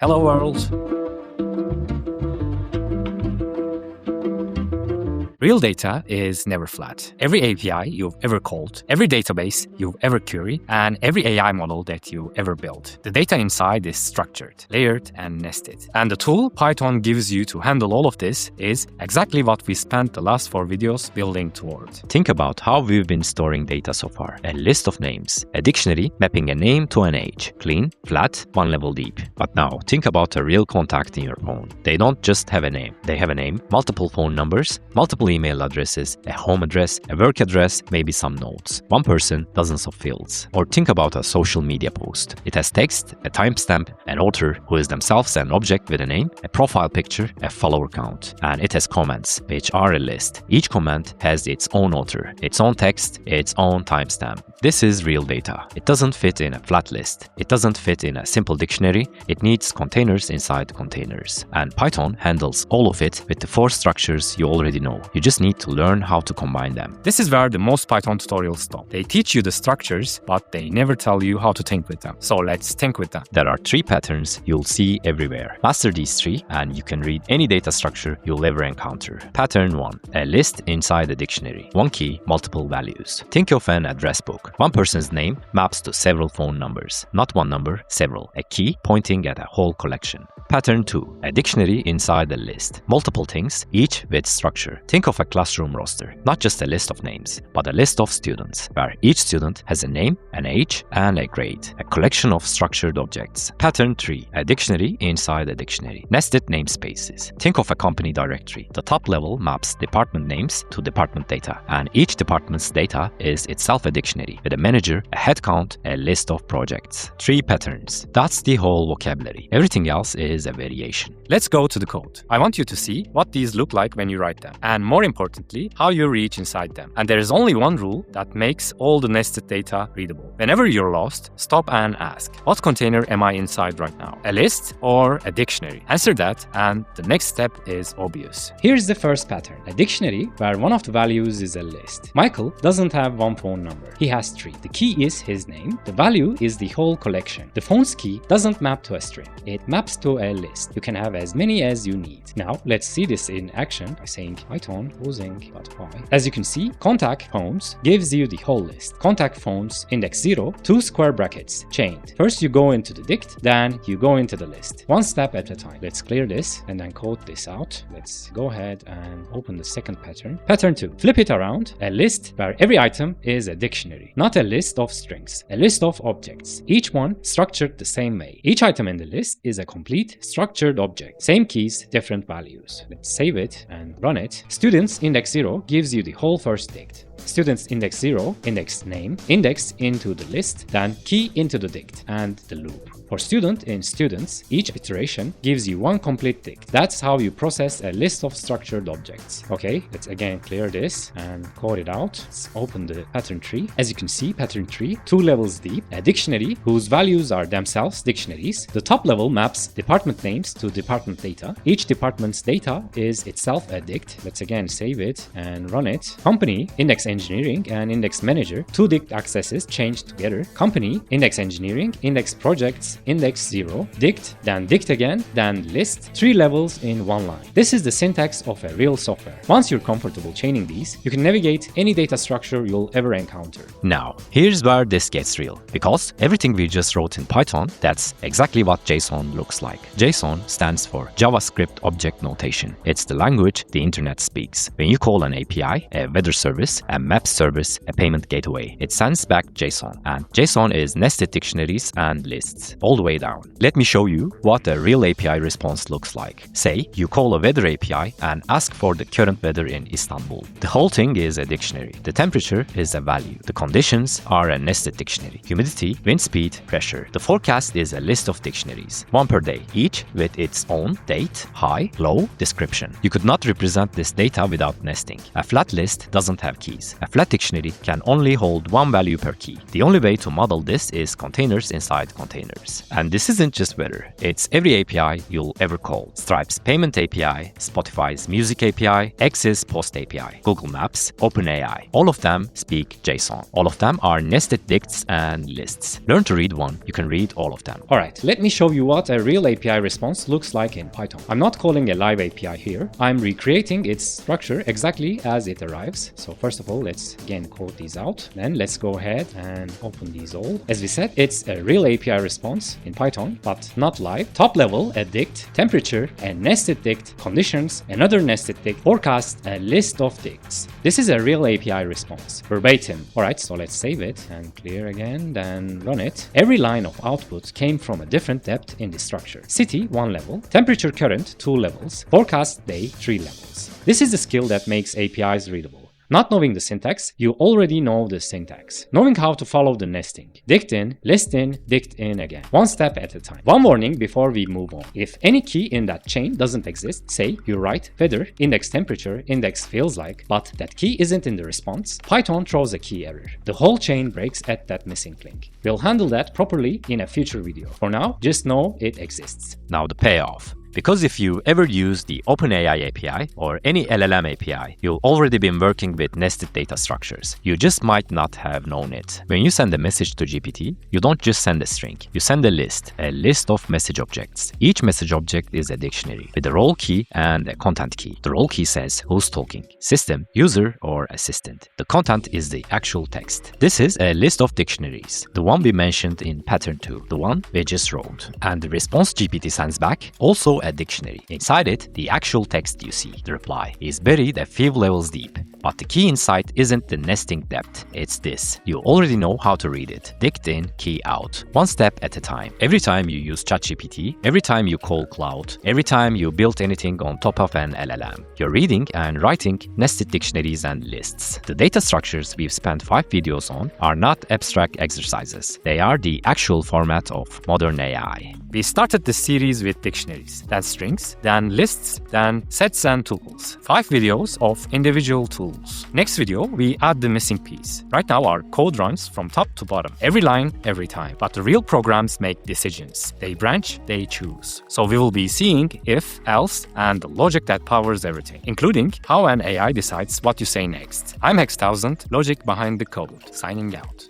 Hello world! Real data is never flat. Every API you've ever called, every database you've ever queried, and every AI model that you ever built. The data inside is structured, layered, and nested. And the tool Python gives you to handle all of this is exactly what we spent the last 4 videos building toward. Think about how we've been storing data so far. A list of names, a dictionary mapping a name to an age. Clean, flat, one level deep. But now, think about a real contact in your phone. They don't just have a name. They have a name, multiple phone numbers, multiple email addresses, a home address, a work address, maybe some notes. One person, dozens of fields. Or think about a social media post. It has text, a timestamp, an author who is themselves an object with a name, a profile picture, a follower count. And it has comments, which are a list. Each comment has its own author, its own text, its own timestamp. This is real data. It doesn't fit in a flat list. It doesn't fit in a simple dictionary. It needs containers inside containers. And Python handles all of it with the 4 structures you already know. You just need to learn how to combine them. This is where the most Python tutorials stop. They teach you the structures, but they never tell you how to think with them. So let's think with them. There are 3 patterns you'll see everywhere. Master these 3 and you can read any data structure you'll ever encounter. Pattern 1. A list inside a dictionary. One key, multiple values. Think of an address book. One person's name maps to several phone numbers. Not one number, several. A key pointing at a whole collection. Pattern 2. A dictionary inside a list. Multiple things, each with structure. Think of a classroom roster. Not just a list of names, but a list of students, where each student has a name, an age, and a grade. A collection of structured objects. Pattern 3. A dictionary inside a dictionary. Nested namespaces. Think of a company directory. The top level maps department names to department data, and each department's data is itself a dictionary, with a manager, a head count, a list of projects. 3 patterns. That's the whole vocabulary. Everything else is a variation. Let's go to the code. I want you to see what these look like when you write them, and more importantly, how you reach inside them. And there is only one rule that makes all the nested data readable. Whenever you're lost, stop and ask, what container am I inside right now? A list or a dictionary? Answer that, and the next step is obvious. Here's the first pattern, a dictionary where one of the values is a list. Michael doesn't have one phone number. He has 3. The key is his name. The value is the whole collection. The phone's key doesn't map to a string. It maps to a list. You can have as many as you need. Now, let's see this in action by saying python using.py. As you can see, contact phones gives you the whole list. Contact phones index 0, 2 square brackets, chained. First you go into the dict, then you go into the list. One step at a time. Let's clear this and then code this out. Let's go ahead and open the second pattern. Pattern 2. Flip it around. A list where every item is a dictionary. Not a list of strings. A list of objects. Each one structured the same way. Each item in the list is a complete structured object. Same keys, different values. Let's save it and run it. Students index 0 gives you the whole first dict. Students index 0, index name, index into the list, then key into the dict, and the loop. For student in students, each iteration gives you one complete dict. That's how you process a list of structured objects. Okay, let's again clear this and code it out. Let's open the pattern tree. As you can see, pattern tree, 2 levels deep, a dictionary whose values are themselves dictionaries. The top level maps department names to department data. Each department's data is itself a dict. Let's again save it and run it. Company, index engineering, and index manager, 2 dict accesses changed together. Company, index engineering, index projects, index 0, dict, then dict again, then list, 3 levels in one line. This is the syntax of a real software. Once you're comfortable chaining these, you can navigate any data structure you'll ever encounter. Now, here's where this gets real, because everything we just wrote in Python, that's exactly what JSON looks like. JSON stands for JavaScript Object Notation. It's the language the internet speaks. When you call an API, a weather service, a maps service, a payment gateway, it sends back JSON. And JSON is nested dictionaries and lists, all the way down. Let me show you what a real API response looks like. Say, you call a weather API and ask for the current weather in Istanbul. The whole thing is a dictionary. The temperature is a value. The conditions are a nested dictionary. Humidity, wind speed, pressure. The forecast is a list of dictionaries, 1 per day, each with its own date, high, low, description. You could not represent this data without nesting. A flat list doesn't have keys. keys. A flat dictionary can only hold one value per key. The only way to model this is containers inside containers. And this isn't just weather, it's every API you'll ever call. Stripe's Payment API, Spotify's Music API, X's Post API, Google Maps, OpenAI. All of them speak JSON. All of them are nested dicts and lists. Learn to read one, you can read all of them. Alright, let me show you what a real API response looks like in Python. I'm not calling a live API here. I'm recreating its structure exactly as it arrives. So first of all, let's again code these out. Then let's go ahead and open these all. As we said, it's a real API response in Python, but not live. Top level, a dict, temperature, a nested dict, conditions, another nested dict, forecast, a list of dicts. This is a real API response, verbatim. Alright, so let's save it and clear again, then run it. Every line of output came from a different depth in the structure. City, 1 level, temperature current, 2 levels, forecast day, 3 levels. This is the skill that makes APIs readable. Not knowing the syntax, you already know the syntax. Knowing how to follow the nesting. Dict in, list in, dict in again. One step at a time. One warning before we move on. If any key in that chain doesn't exist, say you write weather, index temperature, index feels like, but that key isn't in the response, Python throws a key error. The whole chain breaks at that missing link. We'll handle that properly in a future video. For now, just know it exists. Now the payoff. Because if you ever use the OpenAI API or any LLM API, you've already been working with nested data structures. You just might not have known it. When you send a message to GPT, you don't just send a string. You send a list of message objects. Each message object is a dictionary with a role key and a content key. The role key says who's talking, system, user, or assistant. The content is the actual text. This is a list of dictionaries, the one we mentioned in pattern 2, the one we just wrote. And the response GPT sends back also a dictionary. Inside it, the actual text you see, the reply, is buried a few levels deep. But the key inside isn't the nesting depth, it's this. You already know how to read it. Dict in, key out. One step at a time. Every time you use ChatGPT, every time you call Cloud, every time you build anything on top of an LLM, you're reading and writing nested dictionaries and lists. The data structures we've spent 5 videos on are not abstract exercises. They are the actual format of modern AI. We started this series with dictionaries, then strings, then lists, then sets and tuples. 5 videos of individual tools. Next video, we add the missing piece. Right now, our code runs from top to bottom, every line, every time. But the real programs make decisions. They branch, they choose. So we will be seeing if, else, and the logic that powers everything, including how an AI decides what you say next. I'm Hex1000, logic behind the code, signing out.